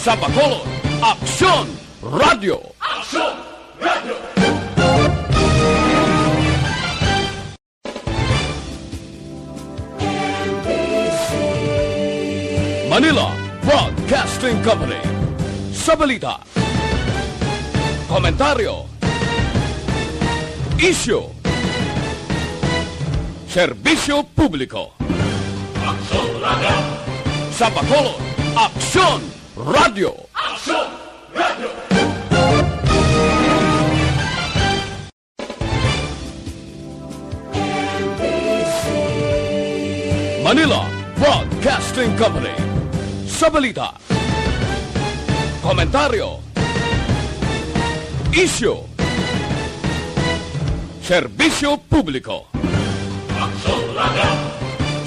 Sa Bacolod, Aksyon Radio! Aksyon Radio! Manila Broadcasting Company. Sa balita, komentaryo, isyu, serbisyo publiko. Aksyon Radio! Sa Bacolod, Aksyon Radio! Aksyon Radio! Manila Broadcasting Company. Sa balita, komentaryo, isyu, serbisyo publiko. Aksyon Radio!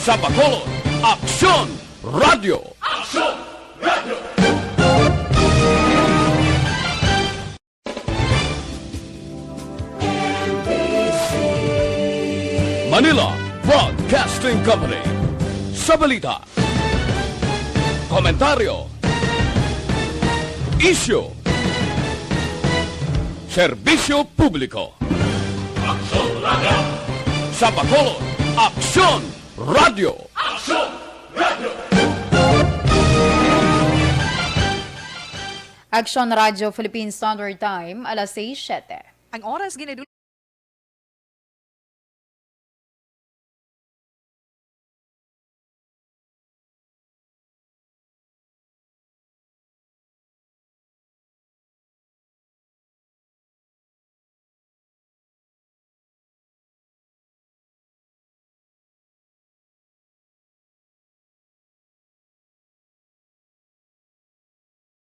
Sa Bacolod, Aksyon Radio! Aksyon Radio! Manila Broadcasting Company. Sa balita, komentaryo, isyu, serbisyo publiko. Aksyon Radio! Sa Bacolod, Aksyon Radio! Aksyon Radio! Aksyon Radio Philippine Standard Time, alas 6:07. Ang oras ginadula.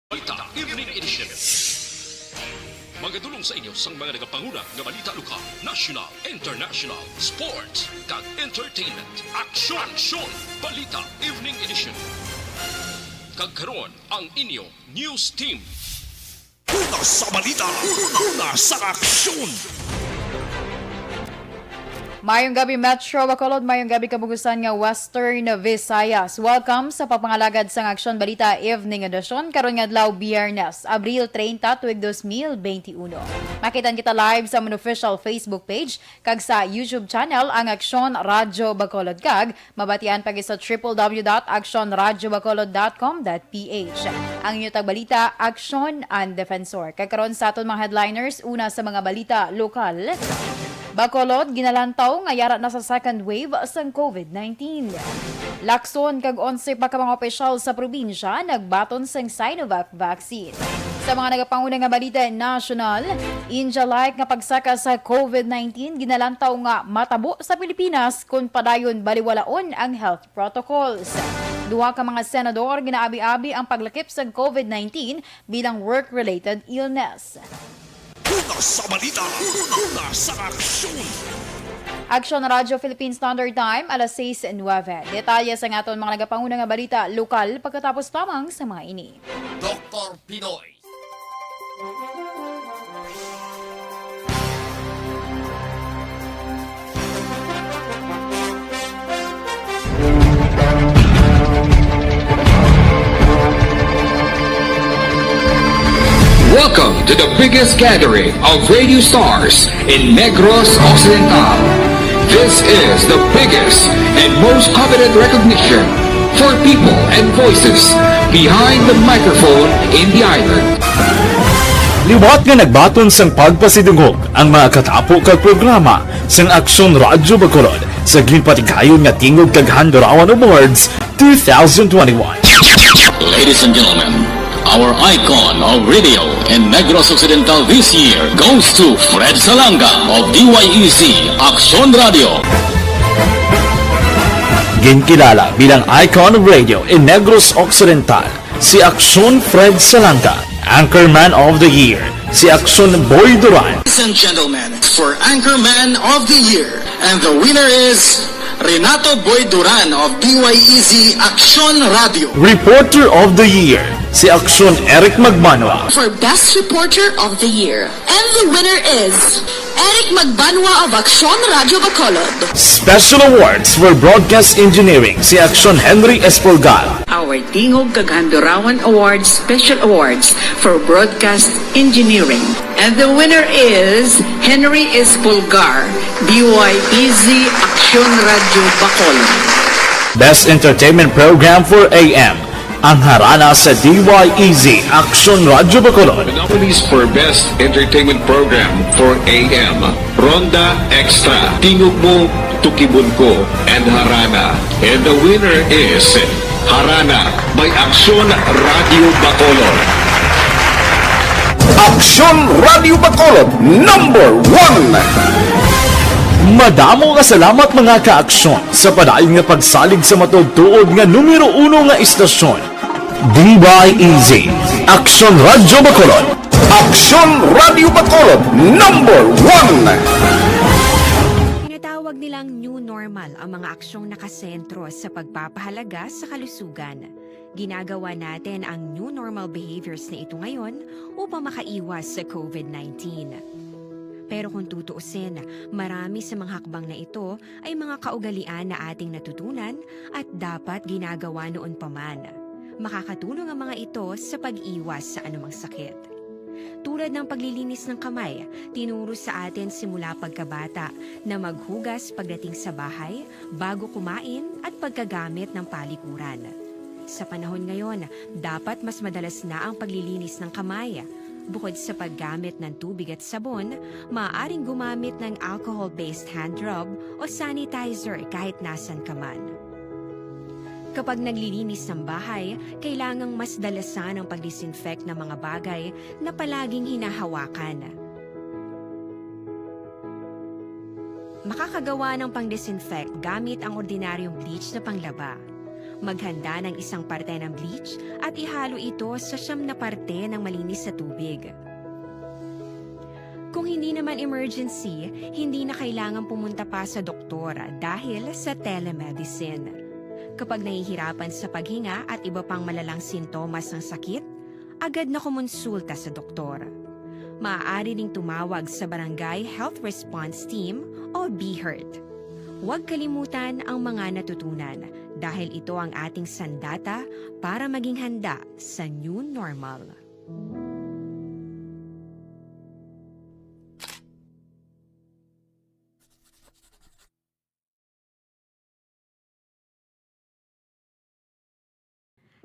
Balita Evening Edition. Magadulong sa inyo sang mga nagapanguna nga balita lokal, national, international, sports, kag entertainment. Aksyon! Balita Evening Edition. Kag karon ang inyo news team. Una sa balita! Una sa aksyon! Mayong gabi Metro Bacolod, mayong gabi kabugusan nga Western Visayas. Welcome sa papangalagad sang Aksyon Balita Evening Edition karon nga adlaw Biyernes, Abril 30, tuig 2021. Makitan kita live sa among official Facebook page kag sa YouTube channel ang Aksyon Radio Bacolod kag mabatian pagi sa www.aksyonradiobacolod.com.ph. Ang inyo tag balita, Aksyon and Defensor. Kag karon sa aton mga headliners, una sa mga balita lokal. Bacolod, ginalantaw nga yara na sa second wave sang COVID-19. Lakson kag 11 pa ka mga opisyal sa probinsya nagbaton sang Sinovac vaccine. Sa mga nagapanguna nga balita national, India-like nga pagsaka sa COVID-19 ginalantaw nga matabo sa Pilipinas kung padayon baliwalaon ang health protocols. Duha ka mga senador ginaabi-abi ang paglakip sa COVID-19 bilang work-related illness. Una sa balita! Una sa aksyon! Aksyon Radio Philippine Standard Time, alas 6:09. Detalye sa aton mga nagapanguna nga balita lokal pagkatapos lamang sa mga ini. Dr. Pinoy. Welcome to the biggest gathering of radio stars in Negros Occidental. This is the biggest and most coveted recognition for people and voices behind the microphone in the island. Liwat nga nagbaton sang pagpasidungog ang mga katapo kag programa sang Aksyon Radyo Bacolod sa ginpatigayon nga tingog kag Handurawan Awards 2021. Ladies and gentlemen, our icon of radio in Negros Occidental this year goes to Fred Salanga of DYEC Aksyon Radio. Ginkilala bilang icon of radio in Negros Occidental, si Aksyon Fred Salanga. Anchorman of the Year, si Aksyon Boy Duran. Ladies and gentlemen, for Anchorman of the Year, and the winner is Renato Boy Duran of DYEZ Aksyon Radio. Reporter of the Year, si Aksyon Eric Magbanwa. For Best Reporter of the Year. And the winner is Eric Magbanwa of Aksyon Radio Bacolod. Special awards for broadcast engineering, si Aksyon Henry Espolgar. Our Tingog Kaghandurawan Awards Special Awards for Broadcast Engineering. And the winner is Henry Espolgar, DYEZ Aksyon Radio Bacolod. Best Entertainment Program for AM, ang harana sa DYEZ Aksyon Radio Bacolod. The nominees for Best Entertainment Program for AM, Ronda Extra, Tingog Mo, Tukibun Ko, and Harana. And the winner is Harana by Aksyon Radio Bacolod. Aksyon Radio Bacolod, number 1! Madamo nga salamat mga ka-aksyon sa padayon nga pagsalig sa matugtuod nga numero 1 nga istasyon. DYEZ, Aksyon Radio Bacolod. Aksyon Radio Bacolod, number 1! Tinatawag nilang new normal ang mga aksyong nakasentro sa pagpapahalaga sa kalusugan. Ginagawa natin ang new normal behaviors na ito ngayon upang makaiwas sa COVID-19. Pero kung tutuusin, marami sa mga hakbang na ito ay mga kaugalian na ating natutunan at dapat ginagawa noon pa man. Makakatulong ang mga ito sa pag-iwas sa anumang sakit. Tulad ng paglilinis ng kamay, tinuro sa atin simula pagkabata na maghugas pagdating sa bahay, bago kumain at pagkagamit ng palikuran. Sa panahon ngayon, dapat mas madalas na ang paglilinis ng kamay. Bukod sa paggamit ng tubig at sabon, maaaring gumamit ng alcohol-based hand rub o sanitizer kahit nasan ka man. Kapag naglilinis ng bahay, kailangang mas dalasan ang pag-disinfect ng mga bagay na palaging hinahawakan. Makakagawa ng pang-disinfect gamit ang ordinaryong bleach na panglaba. Maghanda ng isang parte ng bleach at ihalo ito sa 9 na parte ng malinis na tubig. Kung hindi naman emergency, hindi na kailangan pumunta pa sa doktor dahil sa telemedicine. Kapag nahihirapan sa paghinga at iba pang malalang sintomas ng sakit, agad na kumonsulta sa doktor. Maaari ring tumawag sa Barangay Health Response Team o BHERT. Huwag kalimutan ang mga natutunan dahil ito ang ating sandata para maging handa sa new normal.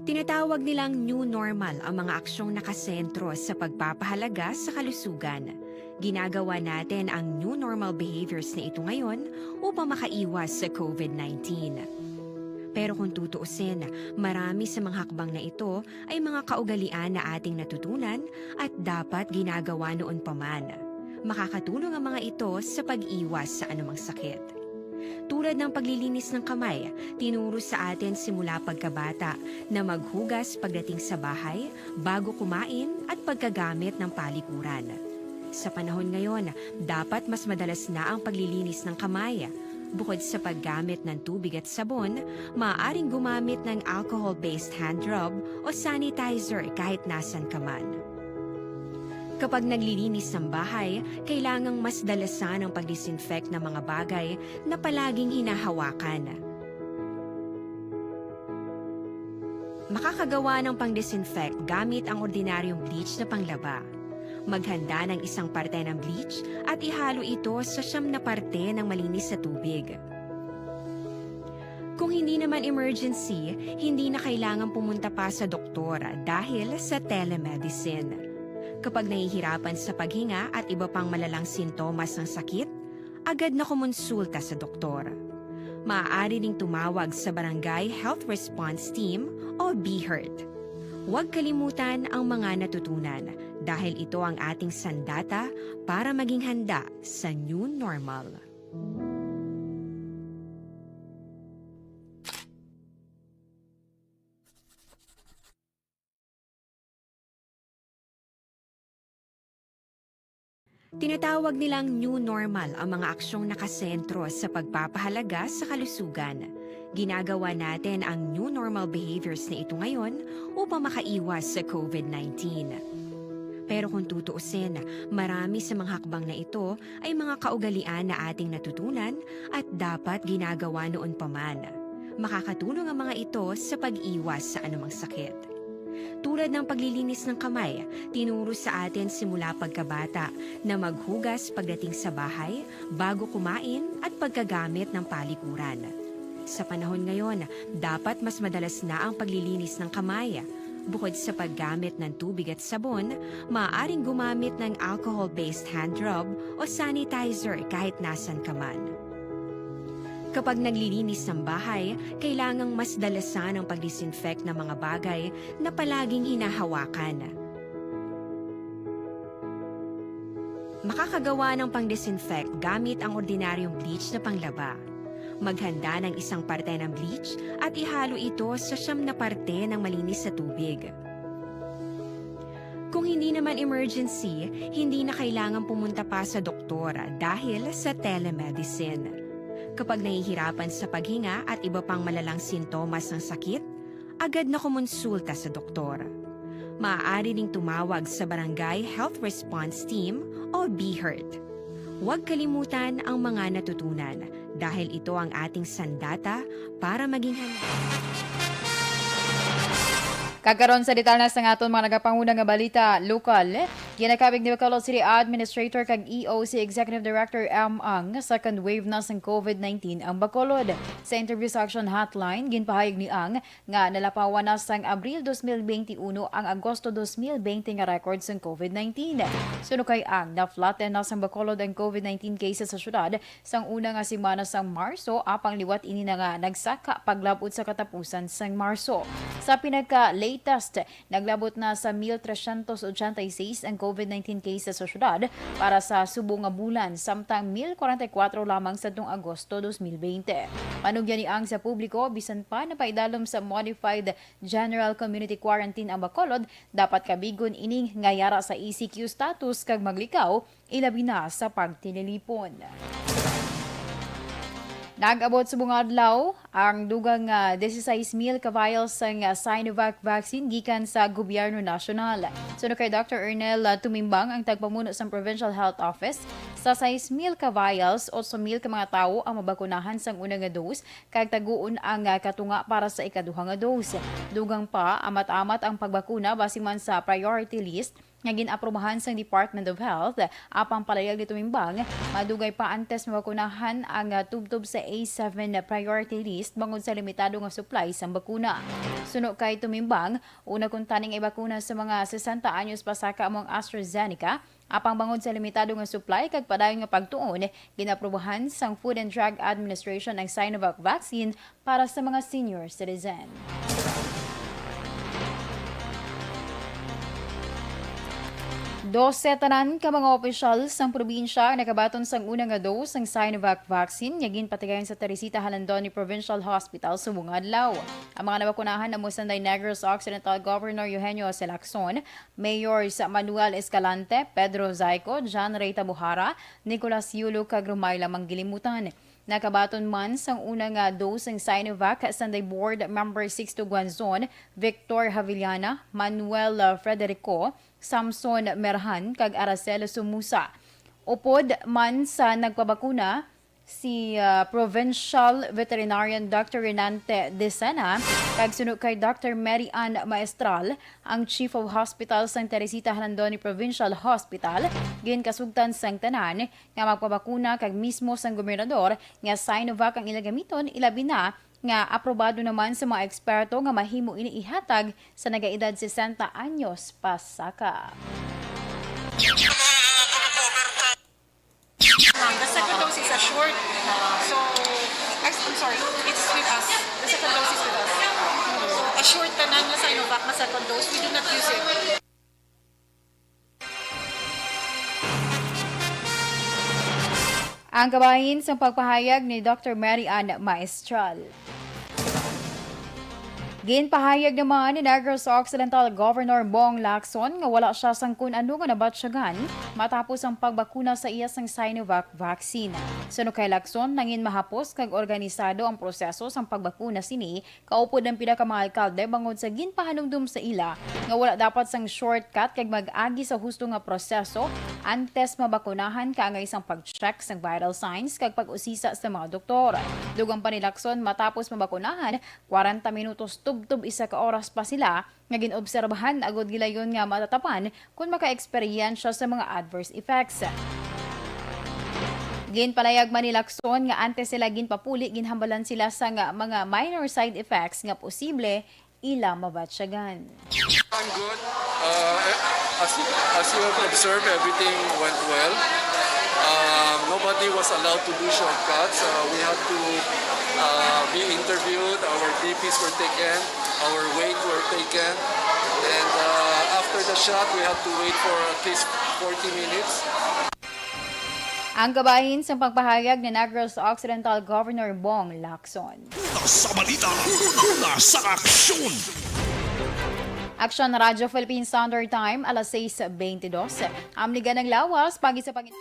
Tinatawag nilang new normal ang mga aksyong nakasentro sa pagpapahalaga sa kalusugan. Ginagawa natin ang new normal behaviors na ito ngayon upang makaiwas sa COVID-19. Pero kung tutuusin, marami sa mga hakbang na ito ay mga kaugalian na ating natutunan at dapat ginagawa noon pa man. Makakatulong ang mga ito sa pag-iwas sa anumang sakit. Tulad ng paglilinis ng kamay, tinuro sa atin simula pagkabata na maghugas pagdating sa bahay, bago kumain at pagkagamit ng palikuran. Sa panahon ngayon, dapat mas madalas na ang paglilinis ng kamay. Bukod sa paggamit ng tubig at sabon, maaaring gumamit ng alcohol-based hand rub o sanitizer kahit nasan ka man. Kapag naglilinis ng bahay, kailangang mas dalasan ang pag-disinfect ng mga bagay na palaging hinahawakan. Makakagawa ng pang-disinfect gamit ang ordinaryong bleach na panglaba. Maghanda ng isang parte ng bleach at ihalo ito sa 9 na parte ng malinis na tubig. Kung hindi naman emergency, hindi na kailangan pumunta pa sa doktor dahil sa telemedicine. Kapag nahihirapan sa paghinga at iba pang malalang sintomas ng sakit, agad na kumonsulta sa doktor. Maaari ring tumawag sa Barangay Health Response Team o BHERT. Huwag kalimutan ang mga natutunan dahil ito ang ating sandata para maging handa sa new normal. Tinatawag nilang new normal ang mga aksyong nakasentro sa pagpapahalaga sa kalusugan. Ginagawa natin ang new normal behaviors na ito ngayon upang makaiwas sa COVID-19. Pero kung tutuusin, marami sa mga hakbang na ito ay mga kaugalian na ating natutunan at dapat ginagawa noon pa man. Makakatulong ang mga ito sa pag-iwas sa anumang sakit. Tulad ng paglilinis ng kamay, tinuro sa atin simula pagkabata na maghugas pagdating sa bahay, bago kumain at pagkagamit ng palikuran. Sa panahon ngayon, dapat mas madalas na ang paglilinis ng kamay. Bukod sa paggamit ng tubig at sabon, maaaring gumamit ng alcohol-based hand rub o sanitizer kahit nasan ka man. Kapag naglilinis ng bahay, kailangang mas dalasan ang pag-disinfect ng mga bagay na palaging hinahawakan. Makakagawa ng pang-disinfect gamit ang ordinaryong bleach na panglaba. Maghanda ng isang parte ng bleach at ihalo ito sa 9 na parte ng malinis na tubig. Kung hindi naman emergency, hindi na kailangan pumunta pa sa doktor dahil sa telemedicine. Kapag nahihirapan sa paghinga at iba pang malalang sintomas ng sakit, agad na kumonsulta sa doktor. Maaari ring tumawag sa Barangay Health Response Team o BHERT. Huwag kalimutan ang mga natutunan dahil ito ang ating sandata para maging handa. Kakaroon sa detalye sa aton mga nagapanguna nga balita lokal, ginakabig ni Bacolod City Administrator kag EOC Executive Director ang second wave na sang COVID-19 ang Bacolod. Sa interview sa Aksyon Hotline, ginpahayag ni Ang nga nalapawan na sang Abril 2021 ang Agosto 2020 nga record sang COVID-19. Suno kay Ang, na-flatten na sang Bacolod ang COVID-19 cases sa syudad sang una nga semana sang Marso, apang liwat ini na nga nagsaka paglabot sa katapusan sang Marso. Sa latest, naglabot na sa 1,386 ang COVID-19 cases sa syudad para sa subong nga bulan, samtang 1,044 lamang sa tuong Agosto 2020. Manugyan ni Ang sa publiko, bisan pa na paidalom sa Modified General Community Quarantine ang Bacolod, dapat kabigon ining ngayara sa ECQ status kag maglikaw, ilabi na sa pagtinilipon. Nag-abot sa bunga adlaw ang dugang 16,000 ka vials ng Sinovac vaccine gikan sa gobyerno nasyonal. Sunod kay Dr. Ernel Tumimbang, ang tagpamuno sa Provincial Health Office, sa 6,000 ka vials, 8,000 ka mga tawo ang mabakunahan sang unang nga dose, kag taguon ang katunga para sa ikaduhang nga dose. Dugang pa, amat-amat ang pagbakuna base man sa priority list nga gin-aprobahan sa Department of Health. Apang palayag ni Tumimbang, madugay pa antes mabakunahan ang tubtob sa A7 priority list bangod sa limitado nga supply sa bakuna. Suno kay Tumimbang, una kung taning ibakuna sa mga 60 anyos pasaka among AstraZeneca, apang bangod sa limitado nga supply kag padayon nga pagtuon, ginaprobahan sang Food and Drug Administration ang Sinovac vaccine para sa mga senior citizen. Tanan ka mga opisyal sang probinsya nakabaton sang unang nga dose ng Sinovac vaccine yagin patigayon sa Teresita Halandoni Provincial Hospital sa bunga adlaw. Ang mga nabakunahan na Musanday Negros Occidental Governor Eugenio Aksyon, Mayor sa Manuel Escalante, Pedro Zaico, John Ray Tabuhara, Nicolas Yulo kag Rumayla Manggilimutan. Nakabaton man sang unang dose ng Sinovac Sunday Board Member 6 Tuguanzon, Victor Havillana, Manuel Frederico, Samson Merhan kag Aracelo Sumusa. Upod man sa nagpabakuna si Provincial Veterinarian Dr. Renante Desena kag sunod kay Dr. Mary Ann Maestral, ang Chief of Hospital sang Teresita Halandoni Provincial Hospital, ginkasugtan sang tanan nga magpabakuna kag mismo sang gobernador nga Sinovac ang ilagamiton, ilabi na nga aprobado naman sa mga eksperto nga mahimo iniihatag sa nagaedad 60 anyos pasaka. The second dose is assured. So, I'm sorry, it's with us. The second dose is with us. So, assured tanan na Sinovac na second dose, we do not use it. Ang kabahin sa pagpahayag ni Dr. Mary Ann Maestral. Ginpahayag naman ni Negros Occidental Governor Bong Lacson nga wala siya sangkun ano nga nabatsyagan matapos ang pagbakuna sa iya sang Sinovac vaccine. Suno kay Lacson, nangin mahapos kag organisado ang proseso sang pagbakuna sini, kaupod ng pinaka mga alkalde bangod sa ginpahanumdum sa ila nga wala dapat sang shortcut kag mag-agi sa husto nga proseso antes mabakunahan kaangay isang pag-check sang vital signs kag pag-usisa sa mga doktor. Dugang pa ni Lacson, matapos mabakunahan, 40 minutos tubtob isa ka oras pa sila nga ginobserbahan agod gilayon nga matatapan kung maka-eksperyensya sa mga adverse effects. Ginpalayag man ni Lacson nga antes sila ginpapuli ginhambalan sila sa nga mga minor side effects nga posible ila mabatsyagan. I'm good. As you have observed, everything went well. Nobody was allowed to do shortcuts. We had to be interviewed. Our BPs were taken. Our weight were taken. And after the shot, we had to wait for at least 40 minutes. Ang kabahin sa pagpahayag ni Negros Occidental Governor Bong Lacson. Una sa balita, una sa aksyon. Aksyon Radio Philippine Standard Time, alas 6:22. Amligan ng lawas, pagi sa pagin...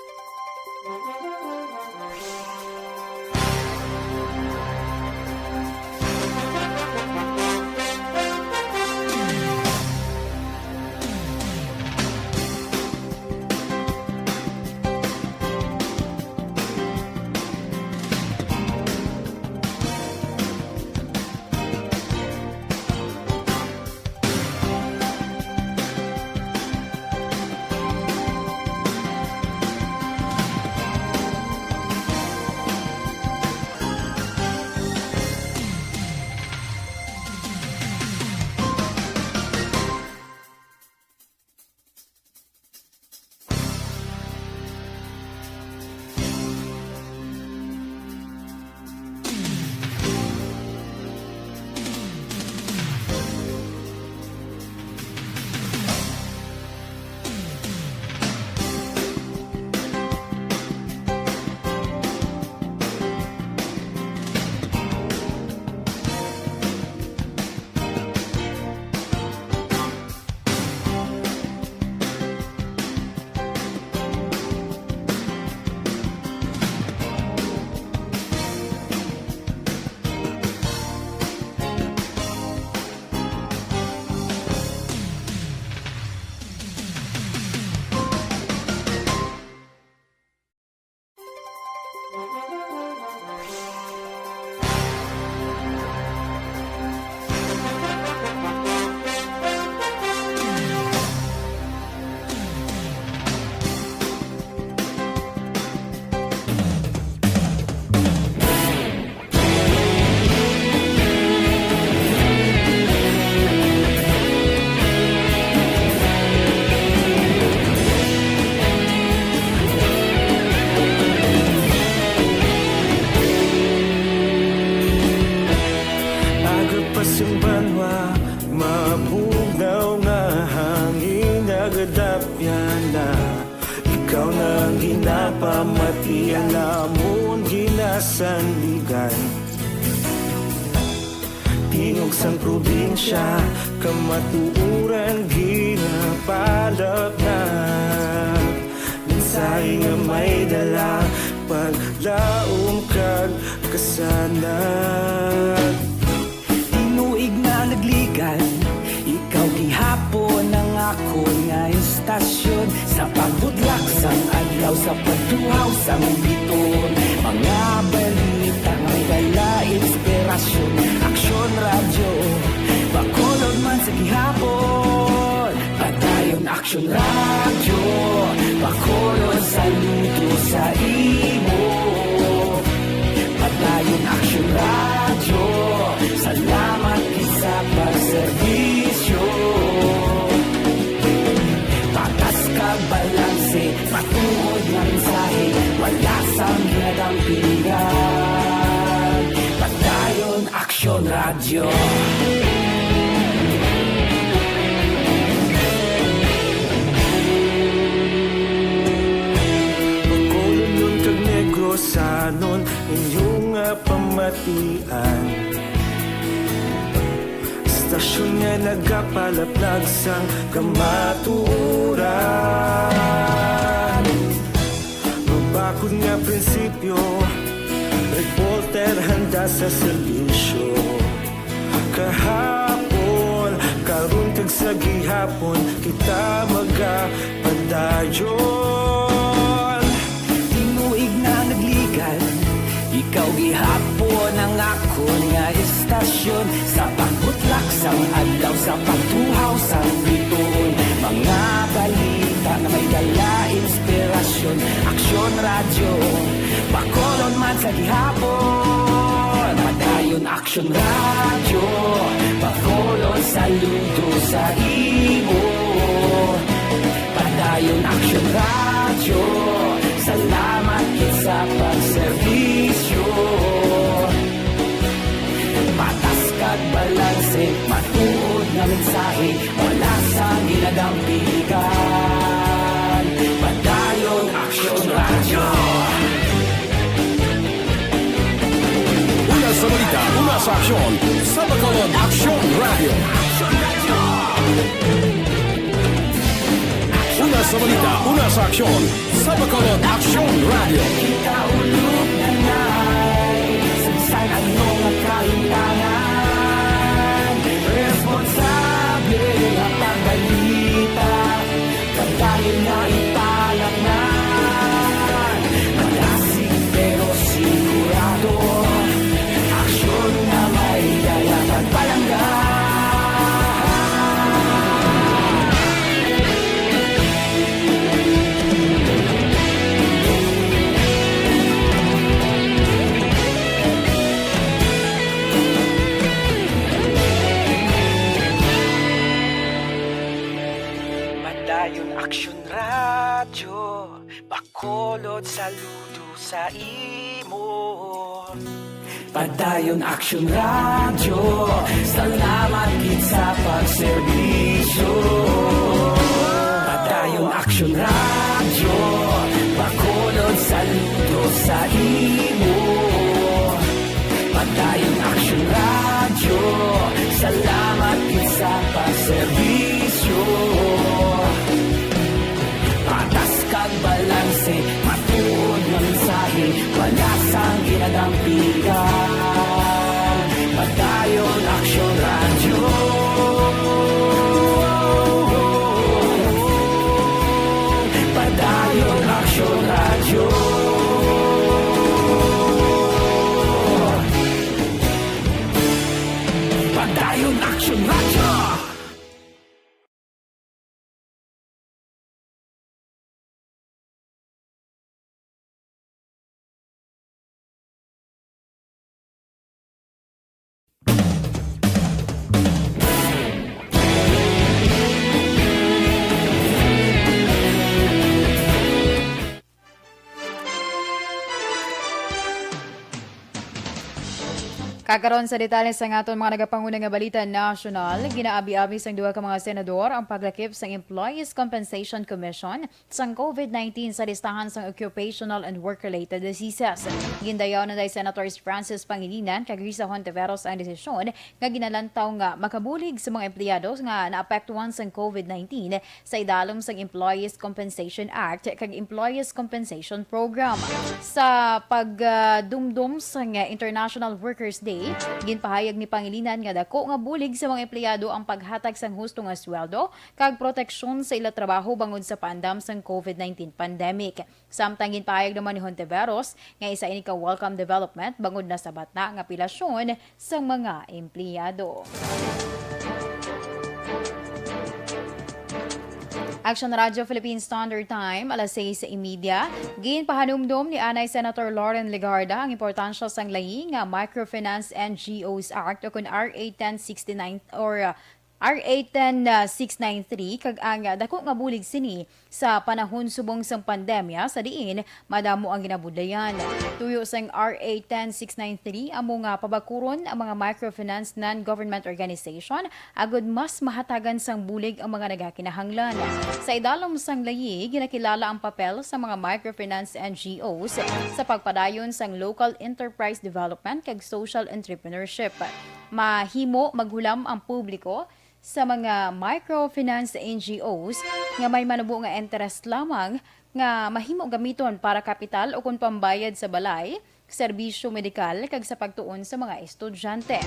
Pamatian namon ginasandigan Tingog sang probinsya kamatuuran ginapalap na Minsay nga may dala paglaom kag kasanag Tinuig na nagligan ikaw gihapon ang ako nga istasyon Sa pagbudlak sang adlaw sa pagduhaw sang biton Mga balita nga dala inspirasyon Aksyon radyo, bakolod man sa gihapon Padayon aksyon radyo, bakolod sa luto sa imo Padayon aksyon radyo, salamat isa pagserbisyo Patas ka balanse, matuod ng mensahe Wala sang ginadampingan Padayon Aksyon Radyo Pagkulon nun kag negrosanon Inyong pamatian palaplag sang kamatuoran. Magbakod nga prinsipyo, reporter handa sa serbisyo. Kahapon, karun kag sa gihapon, kita magapadayon. Tinuig na nagligan, ikaw gihapon ang ako nga istasyon. Sa pagbutlak sang adlaw, sa pagtuhaw sang bituon, mga balita na may dala inspirasyon. Aksyon radyo, Bacolod man sa gihapon. Padayon Aksyon radyo, Bacolod saludo sa imo. Padayon Aksyon radyo, salamat kit sa pagserbisyo. Patas kag balanse, matuod nga mensahe, wala sa ginadampigan. Padayon Aksyon radyo. Una sa balita, una sa aksyon, sa Bacolod Aksyon Radio. Una sa balita, una sa aksyon, sa Bacolod Aksyon Radio. Kita ulog na na'y sagsang ano nga kahintangan. Responsable ang pagbalita, kagaya na ipalaknan. Malasig pero sigurado, aksyon na may dala pagpalanggan. Padayon Aksyon radyo, Bacolod saludo sa imo. Padayon Aksyon radyo, salamat kit sa pagserbisyo. Padayon Aksyon radyo, Bacolod saludo sa imo. Padayon Aksyon radyo, salamat kit sa pagserbisyo. Patas kag balanse, matuod nga mensahe, wala sang ginadampigan. Padayon Aksyon radyo. Padayon Aksyon radyo. Padayon Aksyon radyo. Kakaroon sa detalye sa aton mga nagapanguna nga balita national, ginaabi-abi sang duha ka mga senador ang paglakip sang Employees Compensation Commission sang COVID-19 sa listahan sang occupational and work-related diseases. Gindayaw na day Senators Francis Pangilinan kag Risa Hontiveros ang desisyon nga ginalantaw nga makabulig sa mga empleyado nga naapektuhan sang COVID-19 sa idalom sang Employees Compensation Act kag Employees Compensation Program. Sa pagdumdum sang International Workers Day, ginpahayag ni Pangilinan nga dako nga bulig sa mga empleyado ang paghatag sang husto nga sweldo kag proteksyon sa ila trabaho bangod sa paandam sang COVID-19 pandemic. Samtang ginpahayag naman ni Hontiveros nga isa ini ka welcome development bangod na sabat na nga pilasyon sa mga empleyado. Aksyon Radio Philippine Standard Time, alas 6:30. Ginpahanumdum ni Anay Senator Lauren Legarda ang importansya sang lahi nga Microfinance NGOs Act o kun RA 1069 or RA 10693 kag ang dako nga bulig sini sa panahon subong sang pandemya sa diin madamo ang ginabudlayan. Tuyo sang RA 10693 amo nga pabakuron ang mga microfinance non-government organization agud mas mahatagan sang bulig ang mga nagakinahanglan. Sa idalom sang layi, ginakilala ang papel sa mga microfinance NGOs sa pagpadayon sang local enterprise development kag social entrepreneurship. Mahimo maghulam ang publiko sa mga microfinance NGOs nga may manubo nga interest lamang nga mahimo gamiton para kapital o kung pambayad sa balay, serbisyo medikal kag sa pagtuon sa mga estudyante.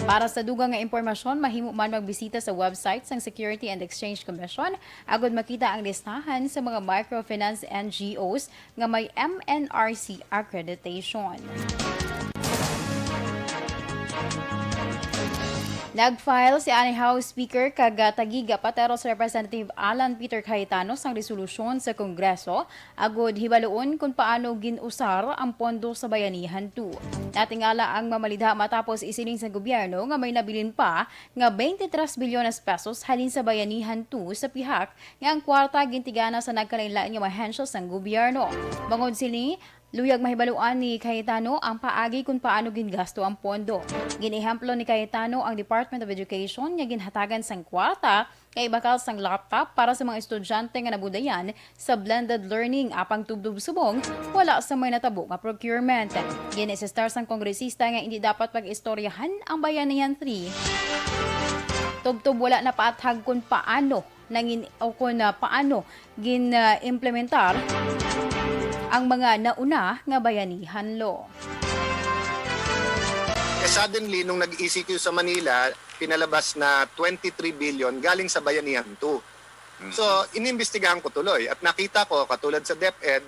Para sa dugang nga impormasyon, mahimo man magbisita sa website sang Security and Exchange Commission agud makita ang listahan sa mga microfinance NGOs nga may MNRC accreditation. Nag-file si ani House Speaker kag tagiga Pateros Representative Alan Peter Cayetano sang resolusyon sa Kongreso agud hibaluon kung paano ginusar ang pondo sa bayanihan 2. Natingala ang mamalidha matapos isiling sa gobyerno nga may nabilin pa nga 23 bilyones pesos halin sa bayanihan 2 sa pihak nga ang kwarta gintigana sa nagkalain-lain nga mahensya sang gobyerno. Bangod sini luyag mahibaluan ni Cayetano ang paagi kung paano gingasto ang pondo. Ginihemplo ni Cayetano ang Department of Education nga ginhatagan sang kwarta kay bakal sang laptop para sa mga estudyante nga nabudayan sa blended learning apang tubdub subong wala sa may natabo nga procurement. Gini si star sang kongresista nga hindi dapat pag-istoryahan ang bayanihan 3. Tubtub wala na paathag kung paano paano gin-implementar ang mga nauna nga bayanihan law. Suddenly, nung nag-ECQ sa Manila, pinalabas na 23 billion galing sa bayanihan 2. So, inimbestigahan ko tuloy at nakita ko, katulad sa DepEd,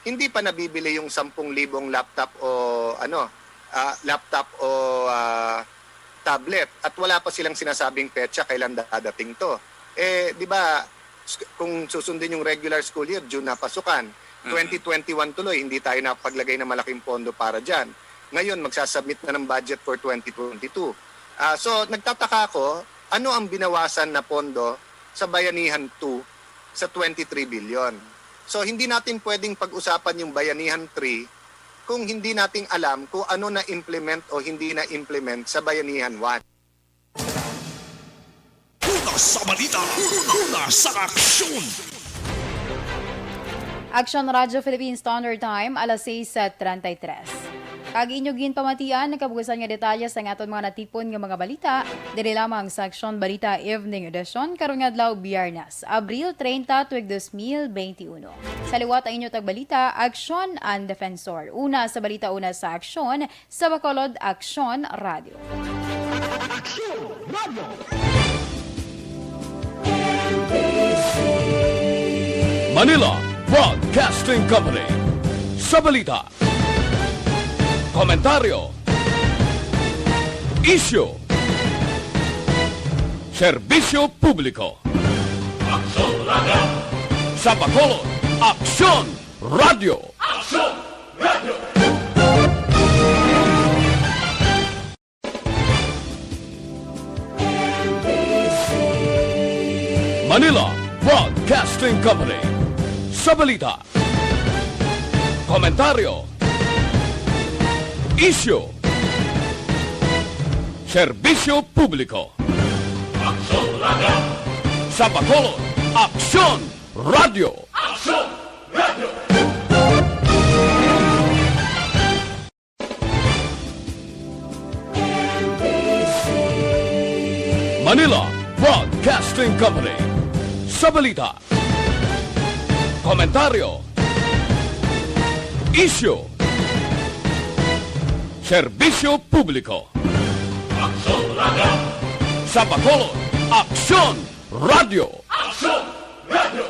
hindi pa nabibili yung 10,000 laptop o tablet at wala pa silang sinasabing petsa kailan dadating to. Di ba, kung susundin yung regular school year, June na pasukan. 2021 tuloy, hindi tayo napaglagay ng malaking pondo para dyan. Ngayon, magsasubmit na ng budget for 2022. So, nagtataka ako, ano ang binawasan na pondo sa Bayanihan 2 sa 23 billion? So, hindi natin pwedeng pag-usapan yung Bayanihan 3 kung hindi natin alam kung ano na-implement o hindi na-implement sa Bayanihan 1. Una sa balita, una sa aksyon. Aksyon Radyo Philippine Standard Time, alas 6:33. Kag inyo ginpamatian, nakabugasan nga detalye sa aton mga natipon nga mga balita, diri lamang sa Aksyon Balita Evening Edition, karong adlaw Biyernes, Abril 30, 2021. Sa liwat ang inyo tagbalita, Aksyon ang Defensor. Una sa balita, una sa Aksyon, sa Bacolod, Aksyon Radio. Aksyon Radio! Manila Broadcasting Company. Sa balita, komentaryo, isyu, serbisyo publiko. Aksyon Radio. Sa Bacolod, Aksyon Radio. Aksyon Radio. Manila Broadcasting Company. Sa balita, komentaryo, isyu, serbisyo publiko. Aksyon Radio. Sa Bacolod, Aksyon Radio. Aksyon Radio. Manila Broadcasting Company. Sa balita, komentaryo, isyu, serbisyo publiko. Aksyon Radio. Sa Bacolod, Aksyon Radio. Aksyon Radio.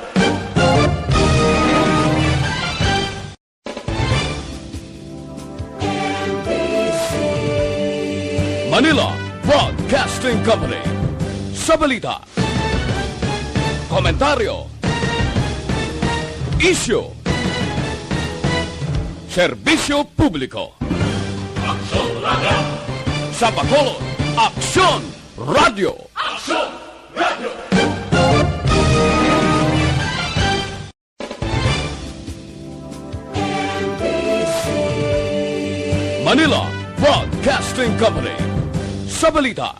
Manila Broadcasting Company. Sa balita, komentaryo, isyu, serbisyo publiko. Aksyon Radio. Sa Bacolod, Aksyon Radio. Aksyon Radio. Manila Broadcasting Company. Sa balita,